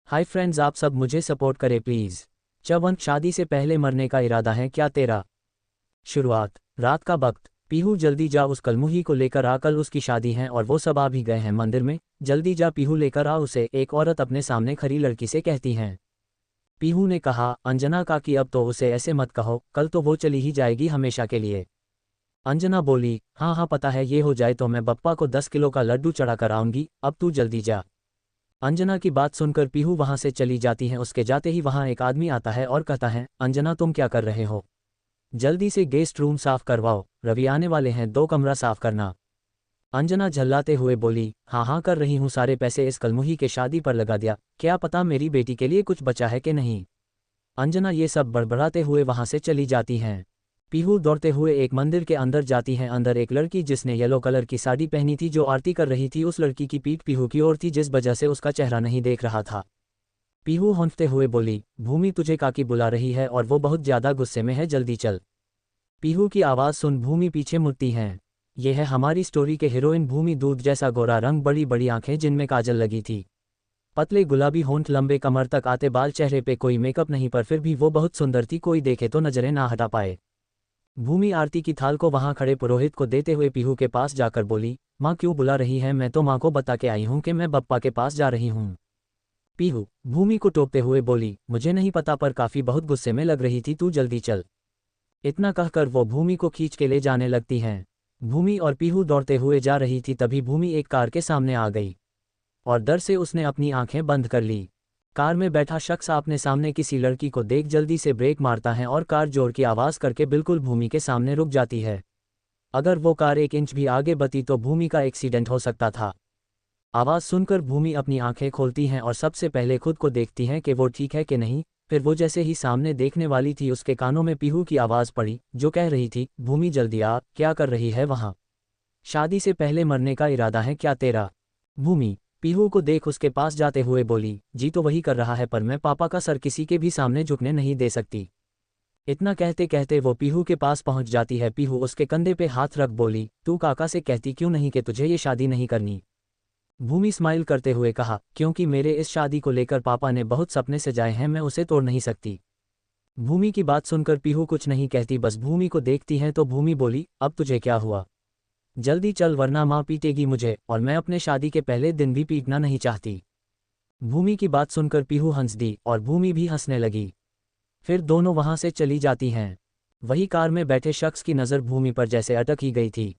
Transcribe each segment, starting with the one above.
Hi friends, आप सब मुझे सपोर्ट करें प्लीज़। चवन, शादी से पहले मरने का इरादा है क्या तेरा? शुरुआत। रात का वक्त। पीहू, जल्दी जा, उस कलमुही को लेकर आ, कल उसकी शादी है और वो सब आ भी गए हैं मंदिर में। जल्दी जा पीहू, लेकर आ उसे, एक औरत अपने सामने खड़ी लड़की से कहती हैं। पीहू ने कहा, अंजना काकी अब तो उसे ऐसे मत कहो, कल तो वो चली ही जाएगी हमेशा के लिए। अंजना बोली, हाँ हाँ पता है, ये हो जाए तो मैं बप्पा को 10 किलो का लड्डू चढ़ा कर आऊंगी, अब तू जल्दी जा। अंजना की बात सुनकर पीहू वहां से चली जाती हैं। उसके जाते ही वहां एक आदमी आता है और कहता है, अंजना तुम क्या कर रहे हो? जल्दी से गेस्ट रूम साफ करवाओ, रवि आने वाले हैं, 2 कमरा साफ करना। अंजना झल्लाते हुए बोली, हाँ हाँ कर रही हूँ, सारे पैसे इस कलमुही के शादी पर लगा दिया, क्या पता मेरी बेटी के लिए कुछ बचा है कि नहीं। अंजना ये सब बड़बड़ाते हुए वहां से चली जाती हैं। पीहू दौड़ते हुए एक मंदिर के अंदर जाती हैं। अंदर एक लड़की जिसने येलो कलर की साड़ी पहनी थी जो आरती कर रही थी, उस लड़की की पीठ पीहू की ओर थी जिस वजह से उसका चेहरा नहीं देख रहा था। पीहू हौंकते हुए बोली, भूमि तुझे काकी बुला रही है और वो बहुत ज्यादा गुस्से में है, जल्दी चल। पीहू की आवाज़ सुन भूमि पीछे मुड़ती हैं। ये है हमारी स्टोरी के हीरोइन भूमि, दूध जैसा गोरा रंग, बड़ी बड़ी आंखें जिनमें काजल लगी थी, पतले गुलाबी होंठ, लंबे कमर तक आते बाल, चेहरे पे कोई मेकअप नहीं पर फिर भी वो बहुत सुंदर थी, कोई देखे तो नजरें ना हटा पाए। भूमि आरती की थाल को वहां खड़े पुरोहित को देते हुए पीहू के पास जाकर बोली, माँ क्यों बुला रही है? मैं तो माँ को बता के आई हूँ कि मैं बप्पा के पास जा रही हूँ। पीहू भूमि को टोकते हुए बोली, मुझे नहीं पता पर काफी बहुत गुस्से में लग रही थी, तू जल्दी चल। इतना कहकर वो भूमि को खींच के ले जाने लगती हैं। भूमि और पीहू दौड़ते हुए जा रही थी, तभी भूमि एक कार के सामने आ गई और डर से उसने अपनी आंखें बंद कर ली। कार में बैठा शख्स आपने सामने किसी लड़की को देख जल्दी से ब्रेक मारता है और कार जोर की आवाज़ करके बिल्कुल भूमि के सामने रुक जाती है। अगर वो कार 1 इंच भी आगे बढ़ी तो भूमि का एक्सीडेंट हो सकता था। आवाज़ सुनकर भूमि अपनी आंखें खोलती हैं और सबसे पहले खुद को देखती हैं कि वो ठीक है कि नहीं। फिर वो जैसे ही सामने देखने वाली थी, उसके कानों में पीहू की आवाज़ पड़ी जो कह रही थी, भूमि जल्दी आ, क्या कर रही है वहाँ? शादी से पहले मरने का इरादा है क्या तेरा? भूमि पीहू को देख उसके पास जाते हुए बोली, जी तो वही कर रहा है पर मैं पापा का सर किसी के भी सामने झुकने नहीं दे सकती। इतना कहते कहते वो पीहू के पास पहुंच जाती है। पीहू उसके कंधे पे हाथ रख बोली, तू काका से कहती क्यों नहीं कि तुझे ये शादी नहीं करनी? भूमि स्माइल करते हुए कहा, क्योंकि मेरे इस शादी को लेकर पापा ने बहुत सपने सजाए हैं, मैं उसे तोड़ नहीं सकती। भूमि की बात सुनकर पीहू कुछ नहीं कहती, बस भूमि को देखती है। तो भूमि बोली, अब तुझे क्या हुआ? जल्दी चल वरना माँ पीटेगी मुझे, और मैं अपने शादी के पहले दिन भी पीटना नहीं चाहती। भूमि की बात सुनकर पीहू हंस दी और भूमि भी हंसने लगी। फिर दोनों वहां से चली जाती हैं। वही कार में बैठे शख्स की नज़र भूमि पर जैसे अटक ही गई थी।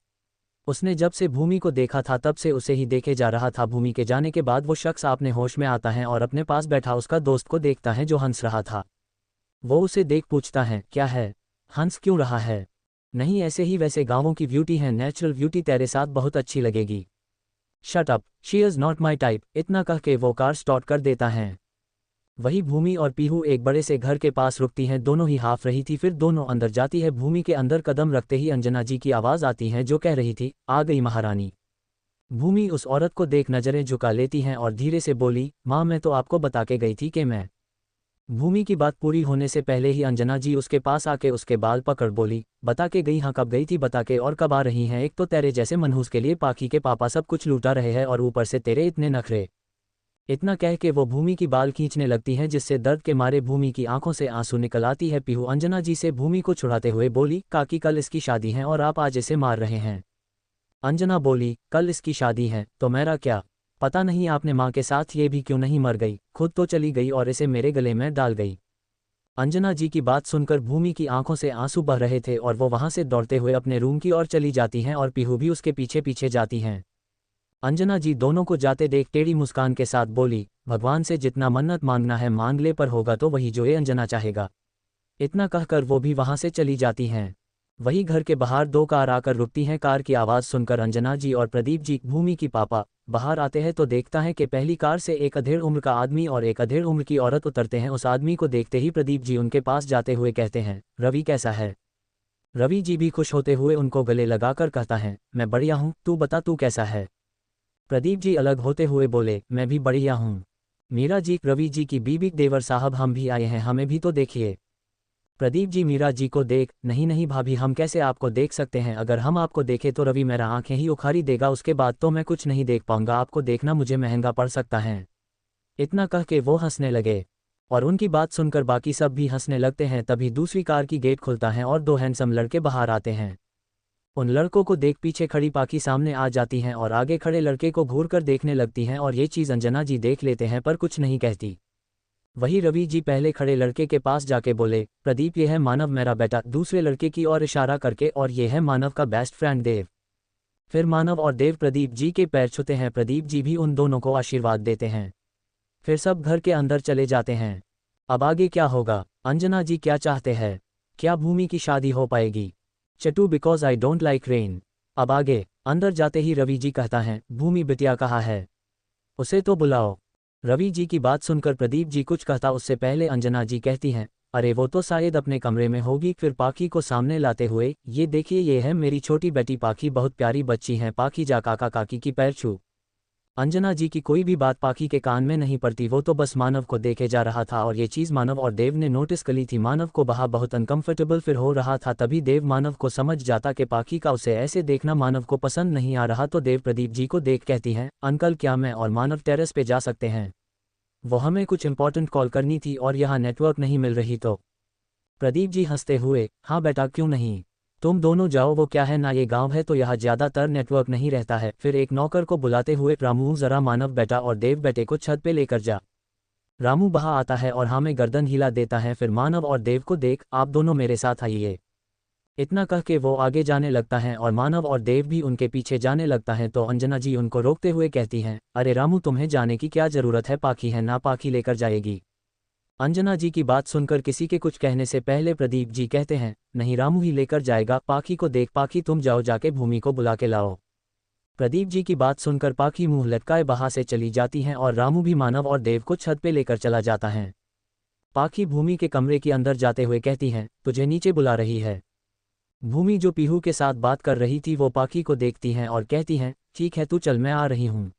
उसने जब से भूमि को देखा था तब से उसे ही देखे जा रहा था। भूमि के जाने के बाद वो शख्स अपने होश में आता है और अपने पास बैठा उसका दोस्त को देखता है जो हंस रहा था। वो उसे देख पूछता है, क्या है, हंस क्यों रहा है? नहीं ऐसे ही, वैसे गांवों की ब्यूटी है, नेचुरल ब्यूटी, तेरे साथ बहुत अच्छी लगेगी। Shut up, she is not my type. इतना कह के वो कार स्टार्ट कर देता है। वही भूमि और पीहू एक बड़े से घर के पास रुकती हैं। दोनों ही हाफ रही थी। फिर दोनों अंदर जाती है। भूमि के अंदर कदम रखते ही अंजना जी की आवाज़ आती है जो कह रही थी, आ गई महारानी। भूमि उस औरत को देख नजरें झुका लेती हैं और धीरे से बोली, माँ मैं तो आपको बता के गई थी कि मैं। भूमि की बात पूरी होने से पहले ही अंजना जी उसके पास आके उसके बाल पकड़ बोली, बता के गई? हाँ कब गई थी बता के, और कब आ रही हैं? एक तो तेरे जैसे मनहूस के लिए पाखी के पापा सब कुछ लूटा रहे हैं और ऊपर से तेरे इतने नखरे। इतना कह के वो भूमि की बाल खींचने लगती हैं जिससे दर्द के मारे भूमि की आंखों से आंसू निकल आती है। पीहू अंजना जी से भूमि को छुड़ाते हुए बोली, काकी कल इसकी शादी है और आप आज इसे मार रहे हैं। अंजना बोली, कल इसकी शादी है तो मेरा क्या? पता नहीं आपने माँ के साथ ये भी क्यों नहीं मर गई, खुद तो चली गई और इसे मेरे गले में डाल गई। अंजना जी की बात सुनकर भूमि की आंखों से आंसू बह रहे थे और वो वहां से दौड़ते हुए अपने रूम की ओर चली जाती हैं और पीहू भी उसके पीछे पीछे जाती हैं। अंजना जी दोनों को जाते देख टेढ़ी मुस्कान के साथ बोली, भगवान से जितना मन्नत मांगना है मांग ले, पर होगा तो वही जो ये अंजना चाहेगा। इतना कहकर वो भी वहां से चली जाती हैं। वही घर के बाहर 2 कार आकर रुकती हैं। कार की आवाज़ सुनकर अंजना जी और प्रदीप जी, भूमि की पापा, बाहर आते हैं तो देखता है कि पहली कार से एक अधेड़ उम्र का आदमी और एक अधेड़ उम्र की औरत उतरते हैं। उस आदमी को देखते ही प्रदीप जी उनके पास जाते हुए कहते हैं, रवि कैसा है? रवि जी भी खुश होते हुए उनको गले लगाकर कहता है, मैं बढ़िया हूँ, तू बता तू कैसा है? प्रदीप जी अलग होते हुए बोले, मैं भी बढ़िया हूँ। मीरा जी, रवि जी की बीबी, देवर साहब हम भी आए हैं, हमें भी तो देखिए। प्रदीप जी मीरा जी को देख, नहीं नहीं भाभी हम कैसे आपको देख सकते हैं, अगर हम आपको देखें तो रवि मेरा आंखें ही उखाड़ी देगा, उसके बाद तो मैं कुछ नहीं देख पाऊंगा, आपको देखना मुझे महंगा पड़ सकता है। इतना कह के वो हंसने लगे और उनकी बात सुनकर बाकी सब भी हंसने लगते हैं। तभी दूसरी कार की गेट खुलता है और 2 हैंडसम लड़के बाहर आते हैं। उन लड़कों को देख पीछे खड़ी पाकी सामने आ जाती हैं और आगे खड़े लड़के को घूर कर देखने लगती हैं और ये चीज़ अंजना जी देख लेते हैं पर कुछ नहीं कहती। वही रवि जी पहले खड़े लड़के के पास जाके बोले, प्रदीप ये है मानव मेरा बेटा, दूसरे लड़के की ओर इशारा करके, और ये है मानव का बेस्ट फ्रेंड देव। फिर मानव और देव प्रदीप जी के पैर छूते हैं। प्रदीप जी भी उन दोनों को आशीर्वाद देते हैं। फिर सब घर के अंदर चले जाते हैं। अब आगे क्या होगा? अंजना जी क्या चाहते हैं? क्या भूमि की शादी हो पाएगी? चटू because I don't like rain. अब आगे अंदर जाते ही रवि जी कहता है, भूमि बिटिया कहाँ है, उसे तो बुलाओ। रवि जी की बात सुनकर प्रदीप जी कुछ कहता उससे पहले अंजना जी कहती हैं, अरे वो तो शायद अपने कमरे में होगी। फिर पाखी को सामने लाते हुए, ये देखिए ये है मेरी छोटी बेटी पाखी, बहुत प्यारी बच्ची है। पाखी जा काका काकी की पैर छू। अंजना जी की कोई भी बात पाखी के कान में नहीं पड़ती, वो तो बस मानव को देखे जा रहा था और ये चीज़ मानव और देव ने नोटिस कर ली थी। मानव को वहाँ बहुत अनकंफर्टेबल फिर हो रहा था। तभी देव मानव को समझ जाता कि पाखी का उसे ऐसे देखना मानव को पसंद नहीं आ रहा। तो देव प्रदीप जी को देख कहती हैं, अंकल क्या मैं और मानव टेरेस पे जा सकते हैं? वो हमें कुछ इंपॉर्टेंट कॉल करनी थी और यहाँ नेटवर्क नहीं मिल रही। तो प्रदीप जी हंसते हुए, हाँ बेटा क्यों नहीं, तुम दोनों जाओ। वो क्या है ना, ये गांव है तो यहाँ ज़्यादातर नेटवर्क नहीं रहता है। फिर एक नौकर को बुलाते हुए, रामू ज़रा मानव बेटा और देव बेटे को छत पे लेकर जा। रामू बाहर आता है और हाँ में गर्दन हिला देता है। फिर मानव और देव को देख, आप दोनों मेरे साथ आइए। इतना कह के वो आगे जाने लगता है और मानव और देव भी उनके पीछे जाने लगता है। तो अंजना जी उनको रोकते हुए कहती हैं, अरे रामू तुम्हें जाने की क्या ज़रूरत है, पाखी है ना, पाखी लेकर जाएगी। अंजना जी की बात सुनकर किसी के कुछ कहने से पहले प्रदीप जी कहते हैं, नहीं रामू ही लेकर जाएगा। पाखी को देख, पाखी तुम जाओ जाके भूमि को बुला के लाओ। प्रदीप जी की बात सुनकर पाखी मुंह लटकाए बाहर से चली जाती हैं और रामू भी मानव और देव को छत पे लेकर चला जाता है। पाखी भूमि के कमरे के अंदर जाते हुए कहती हैं, तुझे नीचे बुला रही है। भूमि जो पीहू के साथ बात कर रही थी वो पाखी को देखती हैं और कहती हैं, ठीक है तू चल मैं आ रही हूँ।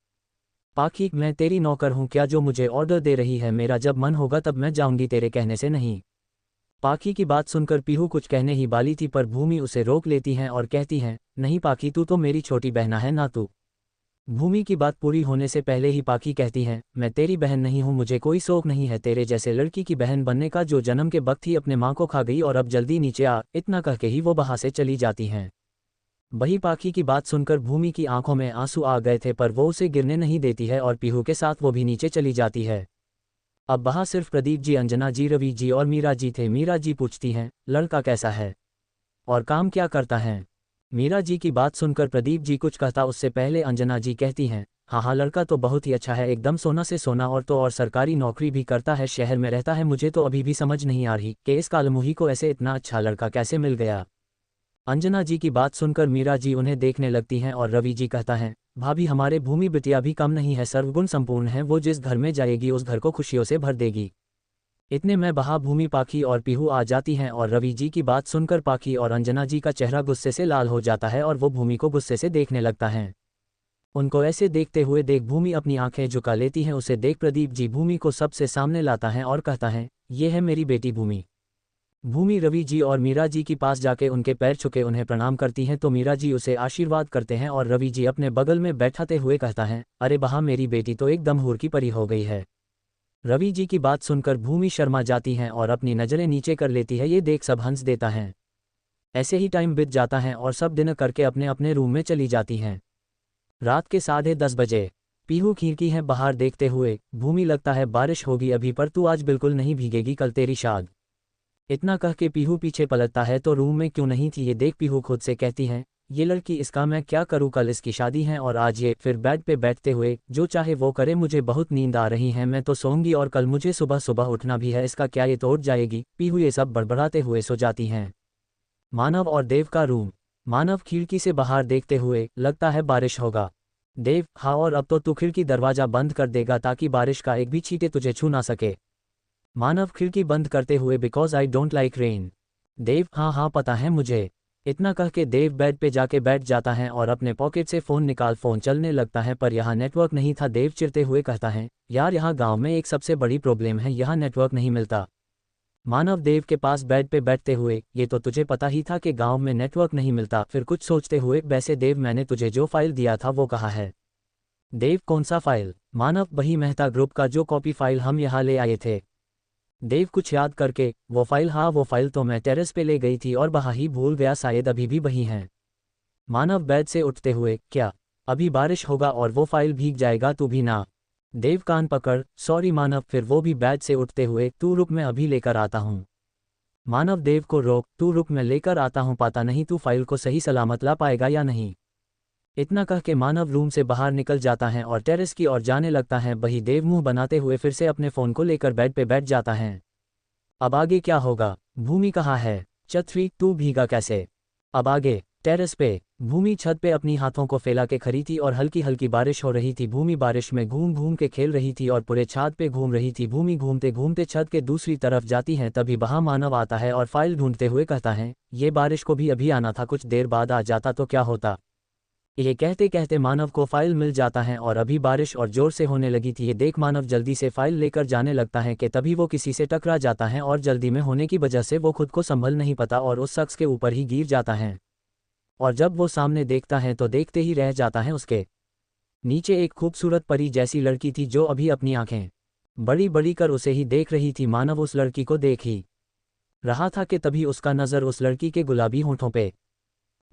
पाखी, मैं तेरी नौकर हूँ क्या जो मुझे ऑर्डर दे रही है? मेरा जब मन होगा तब मैं जाऊंगी, तेरे कहने से नहीं। पाखी की बात सुनकर पीहू कुछ कहने ही वाली थी पर भूमि उसे रोक लेती हैं और कहती हैं, नहीं पाखी तू तो मेरी छोटी बहना है ना। तू भूमि की बात पूरी होने से पहले ही पाखी कहती हैं, मैं तेरी बहन नहीं हूँ, मुझे कोई शौक नहीं है तेरे जैसे लड़की की बहन बनने का जो जन्म के वक्त ही अपने माँ को खा गई, और अब जल्दी नीचे आ। इतना कह के ही वो वहाँ से चली जाती हैं। वही पाखी की बात सुनकर भूमि की आंखों में आंसू आ गए थे पर वो उसे गिरने नहीं देती है और पीहू के साथ वो भी नीचे चली जाती है। अब वहाँ सिर्फ प्रदीप जी, अंजना जी, रवि जी और मीरा जी थे। मीरा जी पूछती हैं, लड़का कैसा है और काम क्या करता है? मीरा जी की बात सुनकर प्रदीप जी कुछ कहता उससे पहले अंजना जी कहती हैं, हाँ हाँ लड़का तो बहुत ही अच्छा है, एकदम सोना से सोना, और तो और सरकारी नौकरी भी करता है, शहर में रहता है। मुझे तो अभी भी समझ नहीं आ रही कि इस कालमुही को ऐसे इतना अच्छा लड़का कैसे मिल गया। अंजना जी की बात सुनकर मीरा जी उन्हें देखने लगती हैं और रवि जी कहता है, भाभी हमारे भूमि बिटिया भी कम नहीं है, सर्वगुण संपूर्ण है, वो जिस घर में जाएगी उस घर को खुशियों से भर देगी। इतने में बहा भूमि, पाखी और पीहू आ जाती हैं और रवि जी की बात सुनकर पाखी और अंजना जी का चेहरा गुस्से से लाल हो जाता है और वो भूमि को गुस्से से देखने लगता है। उनको ऐसे देखते हुए देख भूमि अपनी आंखें झुका लेती हैं। उसे देख प्रदीप जी भूमि को सबसे सामने लाता है और कहता है, ये है मेरी बेटी भूमि। भूमि रवि जी और मीरा जी के पास जाके उनके पैर छुके उन्हें प्रणाम करती हैं। तो मीरा जी उसे आशीर्वाद करते हैं और रवि जी अपने बगल में बैठाते हुए कहता है, अरे बहा मेरी बेटी तो एकदम हूर की परी हो गई है। रवि जी की बात सुनकर भूमि शर्मा जाती हैं और अपनी नज़रें नीचे कर लेती है। ये देख सब हंस देता है। ऐसे ही टाइम बीत जाता है और सब डिनर करके अपने अपने रूम में चली जाती हैं। रात के 10:30 बजे पीहू खिड़की है बाहर देखते हुए, भूमि लगता है बारिश होगी अभी, पर तू आज बिल्कुल नहीं भीगेगी, कल तेरी शाद। इतना कह के पीहू पीछे पलटता है तो रूम में क्यों नहीं थी। ये देख पीहू खुद से कहती हैं, ये लड़की, इसका मैं क्या करूँ, कल इसकी शादी है और आज ये। फिर बेड पे बैठते हुए, जो चाहे वो करे, मुझे बहुत नींद आ रही है, मैं तो सोऊंगी और कल मुझे सुबह सुबह उठना भी है, इसका क्या ये तो उठ जाएगी। पीहू ये सब बड़बड़ाते हुए सो जाती हैं। मानव और देव का रूम। मानव खिड़की से बाहर देखते हुए, लगता है बारिश होगा। देव, हाँ और अब तो तू खिड़की दरवाजा बंद कर देगा ताकि बारिश का एक भी छींटे तुझे छू ना सके। मानव खिड़की बंद करते हुए, because I don't like rain. Dev, हाँ हाँ पता है मुझे। इतना कह के देव बेड पे जाके बैठ जाता है और अपने पॉकेट से फ़ोन निकाल फ़ोन चलने लगता है पर यहाँ नेटवर्क नहीं था। देव चिढ़ते हुए कहता है, यार यहाँ गांव में एक सबसे बड़ी प्रॉब्लम है, यहाँ नेटवर्क नहीं मिलता। मानव देव के पास बेड पे बैठते हुए, ये तो तुझे पता ही था कि गांव में नेटवर्क नहीं मिलता। फिर कुछ सोचते हुए, वैसे देव मैंने तुझे जो फाइल दिया था वो कहाँ है? देव, कौन सा फाइल? मानव, वही मेहता ग्रुप का जो कॉपी फाइल हम यहाँ ले आए थे। देव कुछ याद करके, वो फाइल, हाँ वो फाइल तो मैं टेरेस पे ले गई थी और वहाँ ही भूल गया, शायद अभी भी वही हैं। मानव बेड से उठते हुए, क्या अभी बारिश होगा और वो फाइल भीग जाएगा, तू भी ना। देव कान पकड़, सॉरी मानव, फिर वो भी बेड से उठते हुए, तू रुक मैं अभी लेकर आता हूँ। मानव देव को रोक, तू रुक मैं लेकर आता हूँ, पता नहीं तू फाइल को सही सलामत ला पाएगा या नहीं। इतना कह के मानव रूम से बाहर निकल जाता है और टेरेस की ओर जाने लगता है। वही देव मुंह बनाते हुए फिर से अपने फ़ोन को लेकर बेड पे बैठ जाता है। अब आगे क्या होगा? भूमि कहाँ है? छतरी, तू भीगा कैसे? अब आगे टेरेस पे भूमि छत पे अपनी हाथों को फैला के खड़ी थी और हल्की हल्की बारिश हो रही थी। भूमि बारिश में घूम घूम के खेल रही थी और पूरे छत पे घूम रही थी। भूमि घूमते घूमते छत के दूसरी तरफ जाती है, तभी वहां मानव आता है और फाइल ढूंढते हुए कहता है, ये बारिश को भी अभी आना था, कुछ देर बाद आ जाता तो क्या होता। ये कहते कहते मानव को फाइल मिल जाता है और अभी बारिश और जोर से होने लगी थी। ये देख मानव जल्दी से फाइल लेकर जाने लगता है कि तभी वो किसी से टकरा जाता है और जल्दी में होने की वजह से वो खुद को संभल नहीं पाता और उस शख्स के ऊपर ही गिर जाता है। और जब वो सामने देखता है तो देखते ही रह जाता है। उसके नीचे एक खूबसूरत परी जैसी लड़की थी जो अभी अपनी आंखें बड़ी बड़ी कर उसे ही देख रही थी। मानव उस लड़की को देख ही रहा था कि तभी उसका नज़र उस लड़की के गुलाबी होंठों पे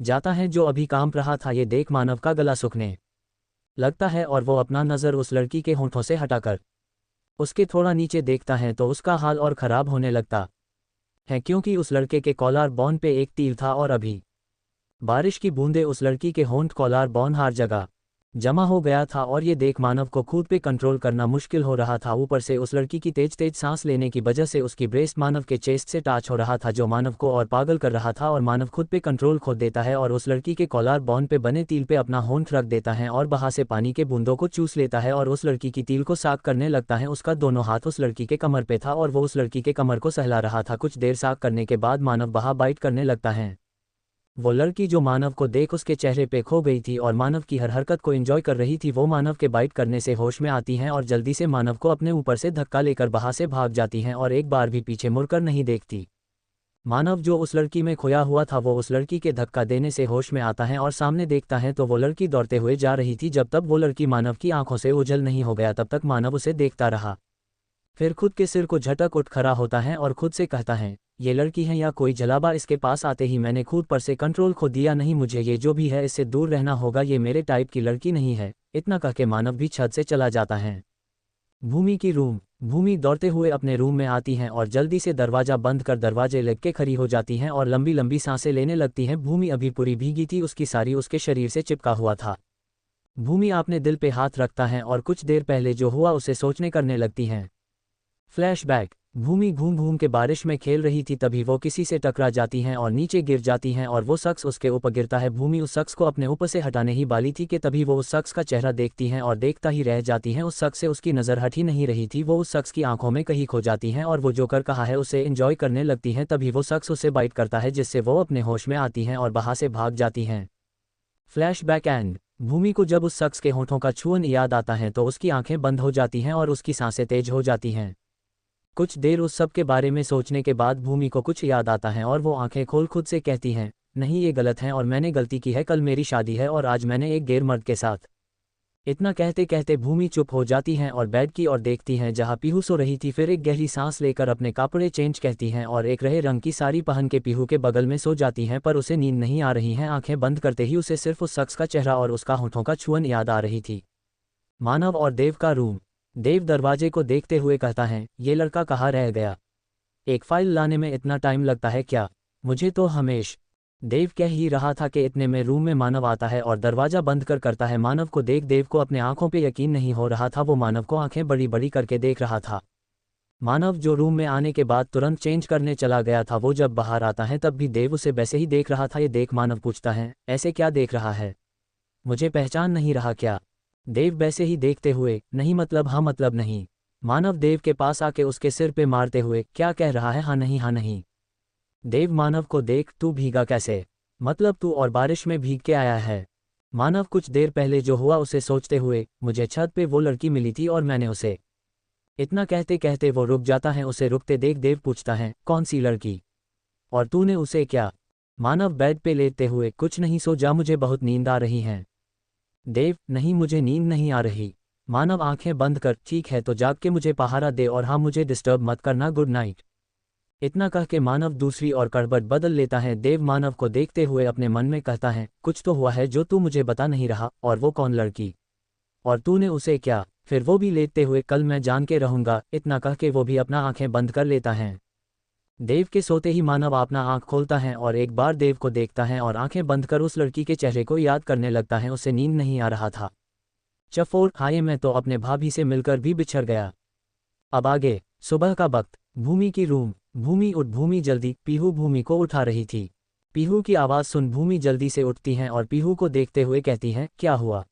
जाता है जो अभी कांप रहा था। ये देख मानव का गला सूखने लगता है और वो अपना नज़र उस लड़की के होंठों से हटाकर उसके थोड़ा नीचे देखता है तो उसका हाल और ख़राब होने लगता है, क्योंकि उस लड़के के कॉलर बोन पे एक तीर था और अभी बारिश की बूंदें उस लड़की के होंठ कॉलर बोन हर जगह जमा हो गया था और ये देख मानव को खुद पे कंट्रोल करना मुश्किल हो रहा था। ऊपर से उस लड़की की तेज तेज सांस लेने की वजह से उसकी ब्रेस्ट मानव के चेस्ट से टच हो रहा था, जो मानव को और पागल कर रहा था। और मानव खुद पे कंट्रोल खो देता है और उस लड़की के कॉलर बोन पे बने तिल पे अपना होंठ रख देता है और वहां से पानी के बूंदों को चूस लेता है और उस लड़की की तिल को साफ करने लगता है। उसका दोनों हाथ उस लड़की के कमर पे था और वो उस लड़की के कमर को सहला रहा था। कुछ देर साफ करने के बाद मानव वहां बाइट करने लगता है। वो लड़की जो मानव को देख उसके चेहरे पे खो गई थी और मानव की हर हरकत को एंजॉय कर रही थी, वो मानव के बाइट करने से होश में आती हैं और जल्दी से मानव को अपने ऊपर से धक्का लेकर वहां से भाग जाती हैं और एक बार भी पीछे मुड़कर नहीं देखती। मानव जो उस लड़की में खोया हुआ था वो उस लड़की के धक्का देने से होश में आता है और सामने देखता है तो वो लड़की दौड़ते हुए जा रही थी। जब तक वो लड़की मानव की आंखों से ओझल नहीं हो गया तब तक मानव उसे देखता रहा। फिर खुद के सिर को झटक उठ खड़ा होता है और खुद से कहता है, ये लड़की है या कोई जलावा। इसके पास आते ही मैंने खुद पर से कंट्रोल खो दिया, नहीं मुझे ये जो भी है इससे दूर रहना होगा, ये मेरे टाइप की लड़की नहीं है। इतना कह के मानव भी छत से चला जाता है। भूमि की रूम। भूमि दौड़ते हुए अपने रूम में आती हैं और जल्दी से दरवाज़ा बंद कर दरवाजे लग के खड़ी हो जाती हैं और लंबी लंबी सांसें लेने लगती हैं। भूमि अभी पूरी भीगी थी, उसकी सारी उसके शरीर से चिपका हुआ था। भूमि अपने दिल पे हाथ रखता है और कुछ देर पहले जो हुआ उसे सोचने करने लगती हैं। फ्लैशबैक। भूमि घूम घूम के बारिश में खेल रही थी, तभी वो किसी से टकरा जाती हैं और नीचे गिर जाती हैं और वो शख्स उसके ऊपर गिरता है। भूमि उस शख्स को अपने ऊपर से हटाने ही वाली थी कि तभी वो उस शख्स का चेहरा देखती हैं और देखता ही रह जाती हैं। उस शख्स से उसकी नज़र हट ही नहीं रही थी, वो उस शख्स की आंखों में कहीं खो जाती हैं और वो जो कर कहा है उसे एंजॉय करने लगती हैं। तभी वो शख्स उसे बाइट करता है जिससे वो अपने होश में आती हैं और वहाँ से भाग जाती हैं। Flashback and. भूमि को जब उस शख्स के होठों का छुअन याद आता है तो उसकी आंखें बंद हो जाती हैं और उसकी सांसें तेज हो जाती हैं। कुछ देर उस सब के बारे में सोचने के बाद भूमि को कुछ याद आता है और वो आंखें खोल खुद से कहती हैं, नहीं ये गलत है और मैंने गलती की है, कल मेरी शादी है और आज मैंने एक गैर मर्द के साथ। इतना कहते कहते भूमि चुप हो जाती हैं और बेड की ओर देखती हैं जहां पीहू सो रही थी। फिर एक गहरी सांस लेकर अपने कपड़े चेंज कहती हैं और एक रहे रंग की साड़ी पहन के पीहू के बगल में सो जाती हैं, पर उसे नींद नहीं आ रही हैं। आंखें बंद करते ही उसे सिर्फ उस शख्स का चेहरा और उसका होठों का छुअन याद आ रही थी। मानव और देव का रूम। देव दरवाजे को देखते हुए कहता है, ये लड़का कहाँ रह गया? एक फाइल लाने में इतना टाइम लगता है क्या? मुझे तो हमेश। देव कह ही रहा था कि इतने में रूम में मानव आता है और दरवाज़ा बंद कर करता है। मानव को देख देव को अपने आंखों पे यकीन नहीं हो रहा था, वो मानव को आंखें बड़ी बड़ी करके देख रहा था। मानव जो रूम में आने के बाद तुरंत चेंज करने चला गया था, वो जब बाहर आता है तब भी देव उसे वैसे ही देख रहा था। ये देख मानव पूछता है, ऐसे क्या देख रहा है? मुझे पहचान नहीं रहा क्या? देव वैसे ही देखते हुए, नहीं मतलब हाँ मतलब नहीं। मानव देव के पास आके उसके सिर पे मारते हुए, क्या कह रहा है? हाँ नहीं हाँ नहीं। देव मानव को देख, तू भीगा कैसे? मतलब तू और बारिश में भीग के आया है? मानव कुछ देर पहले जो हुआ उसे सोचते हुए, मुझे छत पे वो लड़की मिली थी और मैंने उसे। इतना कहते कहते वो रुक जाता है। उसे रुकते देख देव पूछता है, कौन सी लड़की? और तूने उसे क्या? मानव बेड पे लेटते हुए, कुछ नहीं, सो जा, मुझे बहुत नींद आ रही है। देव, नहीं मुझे नींद नहीं आ रही। मानव आंखें बंद कर, ठीक है तो जाग के मुझे पहारा दे और हाँ मुझे डिस्टर्ब मत करना, गुड नाइट। इतना कह के मानव दूसरी और करवट बदल लेता है। देव मानव को देखते हुए अपने मन में कहता है, कुछ तो हुआ है जो तू मुझे बता नहीं रहा, और वो कौन लड़की, और तूने उसे क्या? फिर वो भी लेते हुए, कल मैं जान के रहूंगा। इतना कह के वो भी अपना आंखें बंद कर लेता है। देव के सोते ही मानव अपना आंख खोलता है और एक बार देव को देखता है और आंखें बंद कर उस लड़की के चेहरे को याद करने लगता है। उसे नींद नहीं आ रहा था। चफोड़ हाय, मैं तो अपने भाभी से मिलकर भी बिछड़ गया। अब आगे। सुबह का वक्त। भूमि की रूम। भूमि उठ, भूमि जल्दी। पीहू भूमि को उठा रही थी। पीहू की आवाज़ सुन भूमि जल्दी से उठती हैं और पीहू को देखते हुए कहती हैं, क्या हुआ?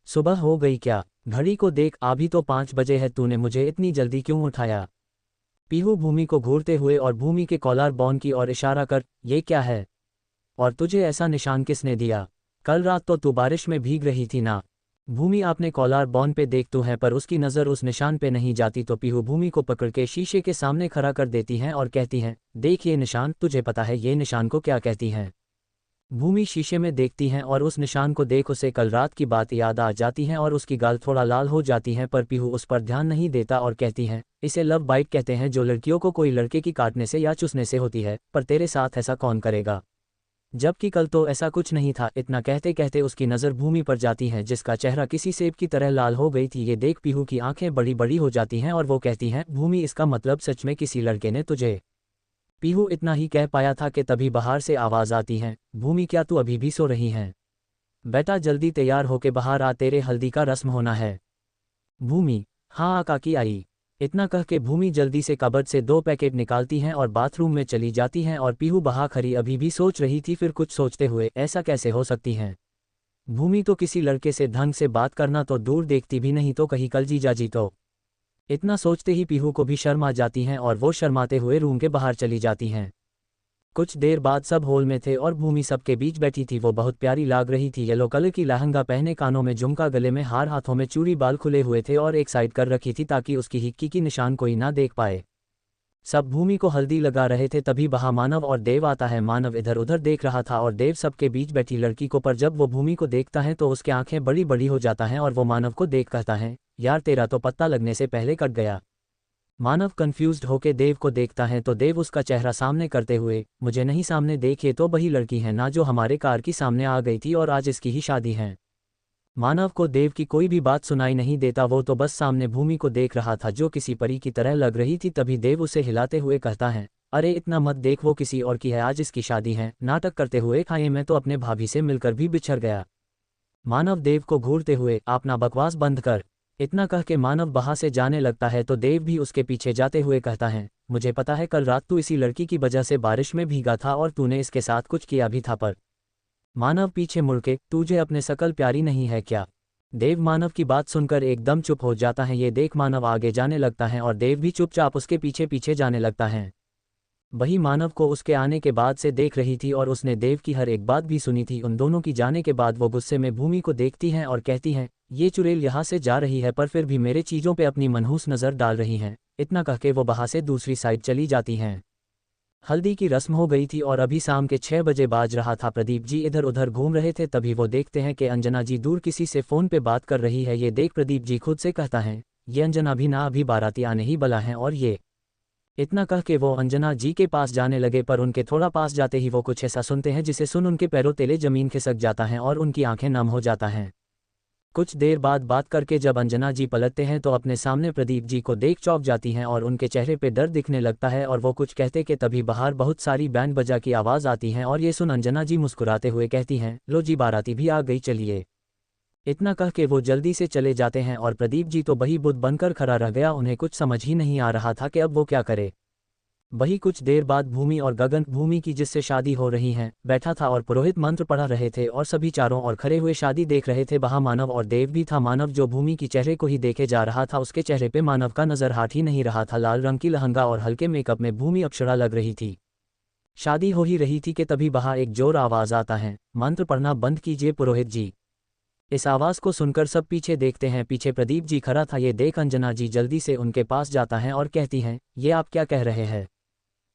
सुबह हो गई क्या? घड़ी को देख, अभी तो 5 बजे है, तूने मुझे इतनी जल्दी क्यों उठाया? पीहू भूमि को घूरते हुए और भूमि के कॉलर बॉन की ओर इशारा कर, ये क्या है? और तुझे ऐसा निशान किसने दिया? कल रात तो तू बारिश में भीग रही थी ना? भूमि आपने कॉलर बॉन पे देखतू है पर उसकी नज़र उस निशान पे नहीं जाती तो पीहू भूमि को पकड़ के शीशे के सामने खड़ा कर देती हैं और कहती हैं, देख ये निशान, तुझे पता है ये निशान को क्या कहती हैं? भूमि शीशे में देखती हैं और उस निशान को देख उसे कल रात की बात याद आ जाती हैं और उसकी गाल थोड़ा लाल हो जाती हैं, पर पीहू उस पर ध्यान नहीं देता और कहती हैं, इसे लव बाइट कहते हैं, जो लड़कियों को कोई लड़के की काटने से या चूसने से होती है, पर तेरे साथ ऐसा कौन करेगा? जबकि कल तो ऐसा कुछ नहीं था। इतना कहते कहते उसकी नज़र भूमि पर जाती है जिसका चेहरा किसी सेब की तरह लाल हो गई थी। ये देख पीहू की आंखें बड़ी बड़ी हो जाती हैं और वो कहती हैं, भूमि इसका मतलब सच में किसी लड़के ने तुझे? पीहू इतना ही कह पाया था कि तभी बाहर से आवाज़ आती है, भूमि क्या तू अभी भी सो रही है? बेटा जल्दी तैयार होके बाहर आ, तेरे हल्दी का रस्म होना है। भूमि, हाँ काकी आई। इतना कह के भूमि जल्दी से कबर्ड से 2 पैकेट निकालती हैं और बाथरूम में चली जाती हैं और पीहू बहा खरी अभी भी सोच रही थी, फिर कुछ सोचते हुए, ऐसा कैसे हो सकती हैं? भूमि तो किसी लड़के से ढंग से बात करना तो दूर देखती भी नहीं, तो कहीं कल जीजा जी तो। इतना सोचते ही पीहू को भी शर्म आ जाती हैं और वो शर्माते हुए रूम के बाहर चली जाती हैं। कुछ देर बाद सब हॉल में थे और भूमि सबके बीच बैठी थी। वो बहुत प्यारी लाग रही थी। येलो कलर की लहंगा पहने, कानों में झुमका, गले में हार, हाथों में चूड़ी, बाल खुले हुए थे और एक साइड कर रखी थी ताकि उसकी हिक्की की निशान कोई ना देख पाए। सब भूमि को हल्दी लगा रहे थे, तभी वहां मानव और देव आता है। मानव इधर उधर देख रहा था और देव सबके बीच बैठी लड़की को, पर जब वो भूमि को देखता है तो उसके आंखें बड़ी बड़ी हो जाता है और वो मानव को देख कहता है, यार तेरा तो पत्ता लगने से पहले कट गया। मानव कंफ्यूज्ड होके देव को देखता है तो देव उसका चेहरा सामने करते हुए, मुझे नहीं सामने देखे तो वही लड़की है ना जो हमारे कार की सामने आ गई थी और आज इसकी ही शादी है। मानव को देव की कोई भी बात सुनाई नहीं देता, वो तो बस सामने भूमि को देख रहा था जो किसी परी की तरह लग रही थी। तभी देव उसे हिलाते हुए कहता है, अरे इतना मत देख, वो किसी और की है, आज इसकी शादी है। नाटक करते हुए खाए, मैं तो अपने भाभी से मिलकर भी बिछड़ गया। मानव देव को घूरते हुए, अपना बकवास बंद कर। इतना कह के मानव वहां से जाने लगता है तो देव भी उसके पीछे जाते हुए कहता है, मुझे पता है कल रात तू इसी लड़की की वजह से बारिश में भीगा था और तूने इसके साथ कुछ किया भी था, पर मानव पीछे मुड़ के, तुझे अपने शकल प्यारी नहीं है क्या? देव मानव की बात सुनकर एकदम चुप हो जाता है। ये देख मानव आगे जाने लगता है और देव भी चुपचाप उसके पीछे पीछे जाने लगता है। वही मानव को उसके आने के बाद से देख रही थी और उसने देव की हर एक बात भी सुनी थी। उन दोनों की जाने के बाद वो गुस्से में भूमि को देखती हैं और कहती हैं, ये चुड़ैल यहाँ से जा रही है पर फिर भी मेरे चीज़ों पे अपनी मनहूस नज़र डाल रही हैं। इतना कह के वो वहाँ से दूसरी साइड चली जाती हैं। हल्दी की रस्म हो गई थी और अभी शाम के 6 बजे बाज रहा था। प्रदीप जी इधर उधर घूम रहे थे, तभी वो देखते हैं कि अंजना जी दूर किसी से फ़ोन पे बात कर रही है। ये देख प्रदीप जी खुद से कहता है, ये अंजना भी ना अभी बाराती आने ही बला हैं और ये। इतना कह के वो अंजना जी के पास जाने लगे, पर उनके थोड़ा पास जाते ही वो कुछ ऐसा सुनते हैं जिसे सुन उनके पैरों तले जमीन खिसक जाता है और उनकी आंखें नम हो जाता हैं। कुछ देर बाद बात करके जब अंजना जी पलटते हैं तो अपने सामने प्रदीप जी को देख चौंक जाती हैं और उनके चेहरे पे डर दिखने लगता है और वो कुछ कहते कि तभी बाहर बहुत सारी बैंड बजा की आवाज़ आती है और ये सुन अंजना जी मुस्कुराते हुए कहती हैं, लो जी बाराती भी आ गई, चलिए। इतना कह के वो जल्दी से चले जाते हैं और प्रदीप जी तो वही बुद्ध बनकर खड़ा रह गया। उन्हें कुछ समझ ही नहीं आ रहा था कि अब वो क्या करे। वही कुछ देर बाद भूमि और गगन, भूमि की जिससे शादी हो रही है, बैठा था और पुरोहित मंत्र पढ़ा रहे थे और सभी चारों ओर खड़े हुए शादी देख रहे थे। वहाँ मानव और देव भी था। मानव जो भूमि की चेहरे को ही देखे जा रहा था, उसके चेहरे पे मानव का नजर हाट ही नहीं रहा था। लाल रंग की लहंगा और हल्के मेकअप में भूमि अप्सरा लग रही थी। शादी हो ही रही थी कि तभी वहाँ एक जोर आवाज़ आता है, मंत्र पढ़ना बंद कीजिए पुरोहित जी। इस आवाज़ को सुनकर सब पीछे देखते हैं। पीछे प्रदीप जी खड़ा था। ये देख अंजना जी जल्दी से उनके पास जाता है और कहती हैं, ये आप क्या कह रहे हैं?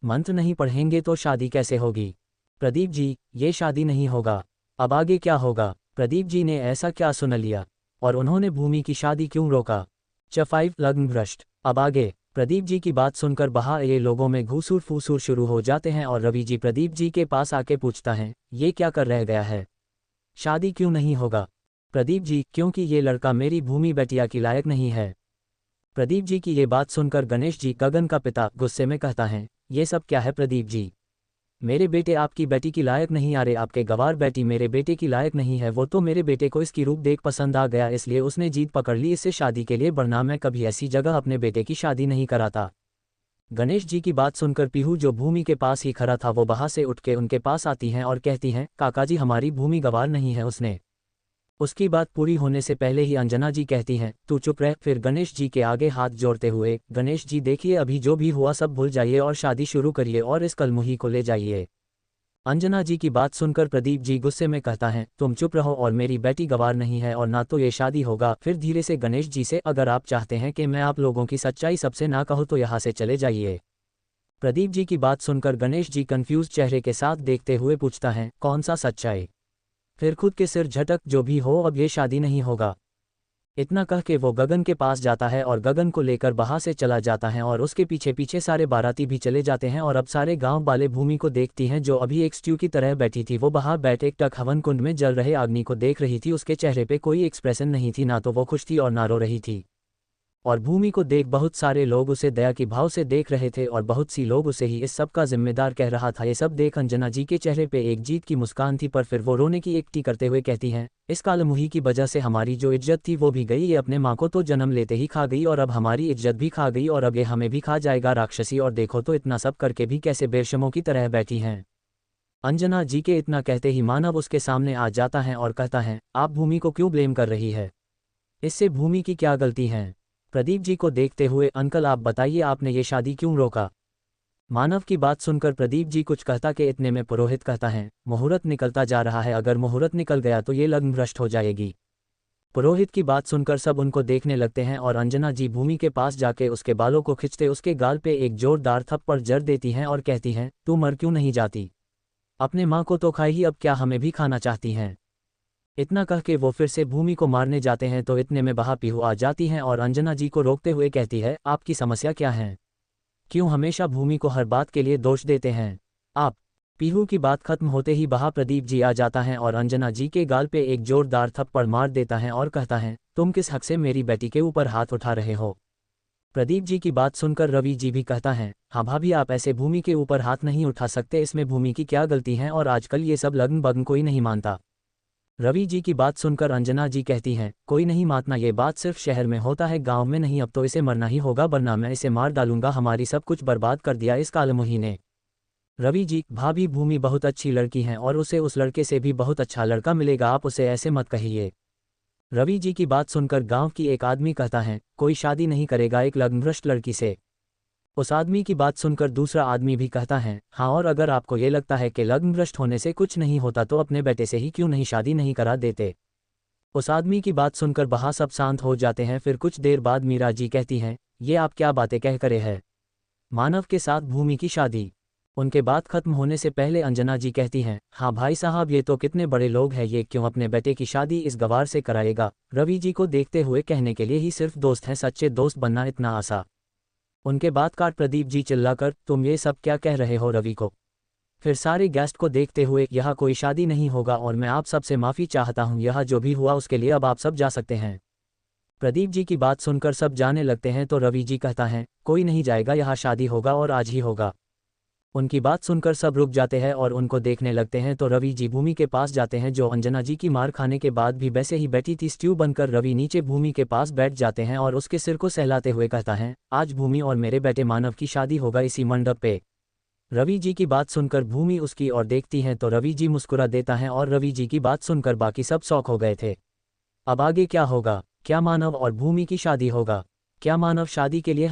मंत्र नहीं पढ़ेंगे तो शादी कैसे होगी? प्रदीप जी, ये शादी नहीं होगा। अब आगे क्या होगा? प्रदीप जी ने ऐसा क्या सुन लिया? और उन्होंने भूमि की शादी क्यों रोका? च5 लग्न भ्रष्ट। अब आगे प्रदीप जी की बात सुनकर बहा ये लोगों में घूसूर फूसूर शुरू हो जाते हैं और रवि जी प्रदीप जी के पास आके पूछता है, ये क्या कर रह गया है? शादी क्यों नहीं होगा? प्रदीप जी, क्योंकि ये लड़का मेरी भूमि बेटिया की लायक नहीं है। प्रदीप जी की ये बात सुनकर गणेश जी, गगन का पिता, गुस्से में कहता है, ये सब क्या है प्रदीप जी? मेरे बेटे आपकी बेटी की लायक नहीं, आ रहे आपके गवार बेटी मेरे बेटे की लायक नहीं है। वो तो मेरे बेटे को इसकी रूप देख पसंद आ गया, इसलिए उसने जीत पकड़ ली इससे शादी के लिए, वरना मैं कभी ऐसी जगह अपने बेटे की शादी नहीं कराता। गणेश जी की बात सुनकर पीहू, जो भूमि के पास ही खड़ा था, वो बाहर से उठ के उनके पास आती हैं और कहती हैं, काका जी हमारी भूमि गवार नहीं है। उसकी बात पूरी होने से पहले ही अंजना जी कहती हैं, तू चुप रह। फिर गणेश जी के आगे हाथ जोड़ते हुए, गणेश जी देखिए, अभी जो भी हुआ सब भूल जाइए और शादी शुरू करिए और इस कलमुही को ले जाइए। अंजना जी की बात सुनकर प्रदीप जी गुस्से में कहता है, तुम चुप रहो और मेरी बेटी गवार नहीं है और ना तो ये शादी होगा। फिर धीरे से गणेश जी से, अगर आप चाहते हैं कि मैं आप लोगों की सच्चाई सबसे ना कहूँ तो यहाँ से चले जाइए। प्रदीप जी की बात सुनकर गणेश जी कंफ्यूज चेहरे के साथ देखते हुए पूछता है, कौन सा सच्चाई? फिर खुद के सिर झटक, जो भी हो अब ये शादी नहीं होगा। इतना कह के वो गगन के पास जाता है और गगन को लेकर बाहर से चला जाता है और उसके पीछे पीछे सारे बाराती भी चले जाते हैं। और अब सारे गांव वाले भूमि को देखती हैं, जो अभी एक स्ट्यू की तरह बैठी थी। वो बाहर बैठे एक टक हवन कुंड में जल रहे अग्नि को देख रही थी। उसके चेहरे पे कोई एक्सप्रेशन नहीं थी, ना तो वो खुश थी और ना रो रही थी। और भूमि को देख बहुत सारे लोग उसे दया की भाव से देख रहे थे और बहुत सी लोग उसे ही इस सब का जिम्मेदार कह रहा था। ये सब देख अंजना जी के चेहरे पे एक जीत की मुस्कान थी, पर फिर वो रोने की एकटी करते हुए कहती हैं, इस कालमुही की वजह से हमारी जो इज्जत थी वो भी गई। ये अपने माँ को तो जन्म लेते ही खा गई और अब हमारी इज्जत भी खा गई और अब ये हमें भी खा जाएगा राक्षसी। और देखो तो इतना सब करके भी कैसे बेशर्मों की तरह बैठी हैं। अंजना जी के इतना कहते ही मानव उसके सामने आ जाता है और कहता है, आप भूमि को क्यों ब्लेम कर रही है? इससे भूमि की क्या गलती है? प्रदीप जी को देखते हुए, अंकल आप बताइए, आपने ये शादी क्यों रोका? मानव की बात सुनकर प्रदीप जी कुछ कहता के इतने में पुरोहित कहता है, मुहूर्त निकलता जा रहा है, अगर मुहूर्त निकल गया तो ये लग्न भ्रष्ट हो जाएगी। पुरोहित की बात सुनकर सब उनको देखने लगते हैं और अंजना जी भूमि के पास जाके उसके बालों को खींचते उसके गाल पे एक जोरदार थप्पड़ जड़ देती हैं और कहती हैं, तू मर क्यों नहीं जाती? अपने माँ को तो खाई ही, अब क्या हमें भी खाना चाहती हैं? इतना कह के वो फिर से भूमि को मारने जाते हैं तो इतने में बहा पीहू आ जाती हैं और अंजना जी को रोकते हुए कहती है, आपकी समस्या क्या है? क्यों हमेशा भूमि को हर बात के लिए दोष देते हैं आप? पीहू की बात खत्म होते ही बहा प्रदीप जी आ जाता है और अंजना जी के गाल पे एक जोरदार थप्पड़ मार देता है और कहता है, तुम किस हक से मेरी बेटी के ऊपर हाथ उठा रहे हो? प्रदीप जी की बात सुनकर रवि जी भी कहता है, हाँ भाभी, आप ऐसे भूमि के ऊपर हाथ नहीं उठा सकते, इसमें भूमि की क्या गलती है? और आजकल ये सब लगन बगन कोई नहीं मानता। रवि जी की बात सुनकर अंजना जी कहती हैं, कोई नहीं मानना, ये बात सिर्फ शहर में होता है, गांव में नहीं। अब तो इसे मरना ही होगा, वरना मैं इसे मार डालूंगा। हमारी सब कुछ बर्बाद कर दिया इस कालमुही ने। रवि जी, भाभी भूमि बहुत अच्छी लड़की है और उसे उस लड़के से भी बहुत अच्छा लड़का मिलेगा, आप उसे ऐसे मत कहिए। रवि जी की बात सुनकर गांव की एक आदमी कहता है, कोई शादी नहीं करेगा एक लग्नभ्रष्ट लड़की से। उस आदमी की बात सुनकर दूसरा आदमी भी कहता है, हाँ, और अगर आपको ये लगता है कि लग्नभ्रष्ट होने से कुछ नहीं होता तो अपने बेटे से ही क्यों नहीं शादी नहीं करा देते? उस आदमी की बात सुनकर बहा सब शांत हो जाते हैं। फिर कुछ देर बाद मीरा जी कहती हैं, ये आप क्या बातें कह करे हैं? मानव के साथ भूमि की शादी? उनके बात खत्म होने से पहले अंजना जी कहती हैं, हाँ भाई साहब, ये तो कितने बड़े लोग हैं, ये क्यों अपने बेटे की शादी इस गवार से कराएगा? रवि जी को देखते हुए कहने के लिए ही सिर्फ दोस्त हैं, सच्चे दोस्त बनना इतना आसान? उनके बात काट प्रदीप जी चिल्लाकर, तुम ये सब क्या कह रहे हो रवि को? फिर सारे गेस्ट को देखते हुए, यह कोई शादी नहीं होगा और मैं आप सबसे माफ़ी चाहता हूँ, यह जो भी हुआ उसके लिए अब आप सब जा सकते हैं। प्रदीप जी की बात सुनकर सब जाने लगते हैं तो रवि जी कहता है, कोई नहीं जाएगा, यह शादी होगा और आज ही होगा। उनकी बात सुनकर सब रुक जाते हैं और उनको देखने लगते हैं तो रवि जी भूमि के पास जाते हैं, जो अंजना जी की मार खाने के बाद भी वैसे ही बैठी थी स्ट्यू बनकर। रवि नीचे भूमि के पास बैठ जाते हैं और उसके सिर को सहलाते हुए कहता है, आज भूमि और मेरे बेटे मानव की शादी होगा इसी मंडप पे। रवि जी की बात सुनकर भूमि उसकी ओर देखती हैं तो रवि जी मुस्कुरा देता है और रवि जी की बात सुनकर बाकी सब शौक हो गए थे। अब आगे क्या होगा? क्या मानव और भूमि की शादी होगा? क्या मानव शादी के लिए